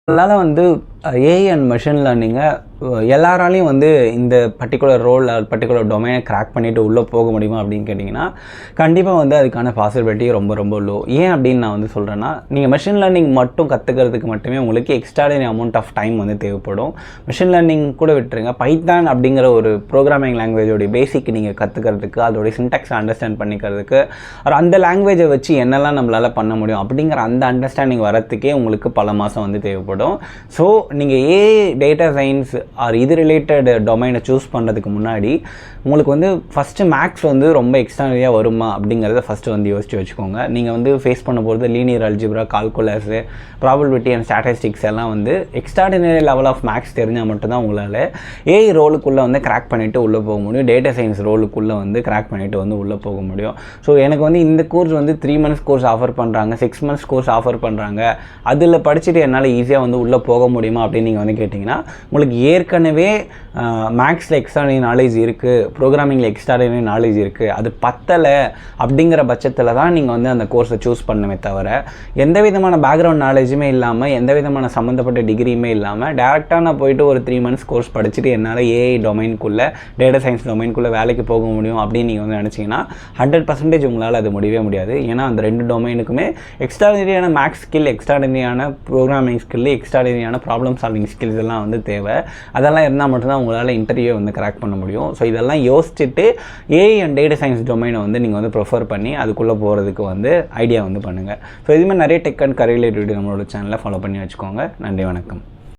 அதனால் வந்து AI and machine லேர்னிங்கை எல்லாராலையும் வந்து இந்த பர்டிகுலர் ரோல் பர்டிகுலர் டொமைனை கிராக் பண்ணிவிட்டு உள்ளே போக முடியுமா அப்படின்னு கேட்டிங்கன்னா கண்டிப்பாக வந்து அதுக்கான பாசிபிலிட்டி ரொம்ப ரொம்ப லோ. ஏன் அப்படின்னு நான் வந்து சொல்கிறேன்னா, நீங்கள் மெஷின் லேர்னிங் மட்டும் கற்றுக்கிறதுக்கு மட்டுமே உங்களுக்கு எக்ஸ்ட்ராடினரி அமௌண்ட் ஆஃப் டைம் வந்து தேவைப்படும். மெஷின் லேர்னிங் கூட விட்டுருங்க, பைத்தான் அப்படிங்கிற ஒரு ப்ரோக்ராமிங் லாங்குவேஜோடைய பேசிக் நீங்கள் கற்றுக்கிறதுக்கு, அதோடைய சின்டாக்ஸை அண்டர்ஸ்டாண்ட் பண்ணிக்கிறதுக்கு, அந்த லாங்குவேஜை வச்சு என்னெல்லாம் நம்மளால் பண்ண முடியும் அப்படிங்கிற அந்த அண்டர்ஸ்டாண்டிங் வரத்துக்கே உங்களுக்கு பல மாதம் வந்து தேவைப்படும். ஸோ நீங்கள் டேட்டா சயின்ஸ் ஆர் இது ரிலேட்டட் டொமைனை சூஸ் பண்ணுறதுக்கு முன்னாடி உங்களுக்கு வந்து ஃபஸ்ட்டு மேக்ஸ் வந்து ரொம்ப எக்ஸ்ட்ரானரியாக வருமா அப்படிங்கிறத ஃபஸ்ட்டு வந்து யோசிச்சு வச்சுக்கோங்க. நீங்கள் வந்து ஃபேஸ் பண்ண போகிறது linear algebra, calculus, probability and statistics எல்லாம் வந்து எக்ஸ்ட்ராடினரி லெவல் ஆஃப் மேக்ஸ் தெரிஞ்சால் மட்டும்தான் உங்களால் ஏஐ ரோலுக்குள்ளே வந்து கிராக் பண்ணிவிட்டு உள்ளே போக முடியும், டேட்டா சயின்ஸ் ரோலுக்குள்ளே வந்து கிராக் பண்ணிவிட்டு வந்து உள்ளே போக முடியும். ஸோ எனக்கு வந்து இந்த கோர்ஸ் வந்து 3 months கோர்ஸ் ஆஃபர் பண்ணுறாங்க, 6 months கோர்ஸ் ஆஃபர் பண்ணுறாங்க, அதில் படிச்சுட்டு என்னால் ஈஸியாக வந்து உள்ளே போக முடியுமா அப்படின்னு நீங்கள் வந்து கேட்டிங்கன்னா, உங்களுக்கு ஏற்கனவே மேக்ஸில் எக்ஸ்ட்ராடினரி நாலேஜ் இருக்குது, ப்ரோக்ராமிங்கில் எக்ஸ்ட்ராடினரி நாலேஜ் இருக்குது, அது பத்தலை அப்படிங்கிற பட்சத்தில் தான் நீங்கள் வந்து அந்த கோர்ஸை சூஸ் பண்ணவே தவிர, எந்த விதமான பேக்ரவுண்ட் நாலேஜுமே இல்லாமல், எந்த விதமான சம்மந்தப்பட்ட டிகிரியுமே இல்லாமல் டேரெக்டாக நான் போயிட்டு ஒரு 3 months கோர்ஸ் படிச்சுட்டு என்னால் ஏஐ டொமைனுக்குள்ளே, டேட்டா சயின்ஸ் டொமைனுக்குள்ளே வேலைக்கு போக முடியும் அப்படின்னு நீங்கள் வந்து நினச்சிங்கன்னா 100% உங்களால் அது முடியவே முடியாது. ஏன்னா அந்த 2 டொமைனுக்குமே எக்ஸ்ட்ராடினரியான மேக்ஸ் ஸ்கில், எக்ஸ்ட்ராடினரியான ப்ரோக்ராமிங் ஸ்கில், எக்ஸ்ட்ராடினரியான ப்ராப்ளம் சால்விங் ஸ்கில்ஸ் எல்லாம் வந்து தேவை. அதெல்லாம் இருந்தால் மட்டும்தான் உங்களால் இன்டர்வியூ வந்து கிராக் பண்ண முடியும். ஸோ இதெல்லாம் யோசிச்சுட்டு ஏஐ அண்ட் டேட்டா சயின்ஸ் டொமைனை வந்து நீங்கள் வந்து ப்ரிஃபர் பண்ணி அதுக்குள்ளே போகிறதுக்கு வந்து ஐடியா வந்து பண்ணுங்கள். ஸோ இதுமாதிரி நிறைய டெக் அண்ட் கரியர் ரிலேட்டட் நம்மளோட சேனலை ஃபாலோ பண்ணி வச்சுக்கோங்க. நன்றி, வணக்கம்.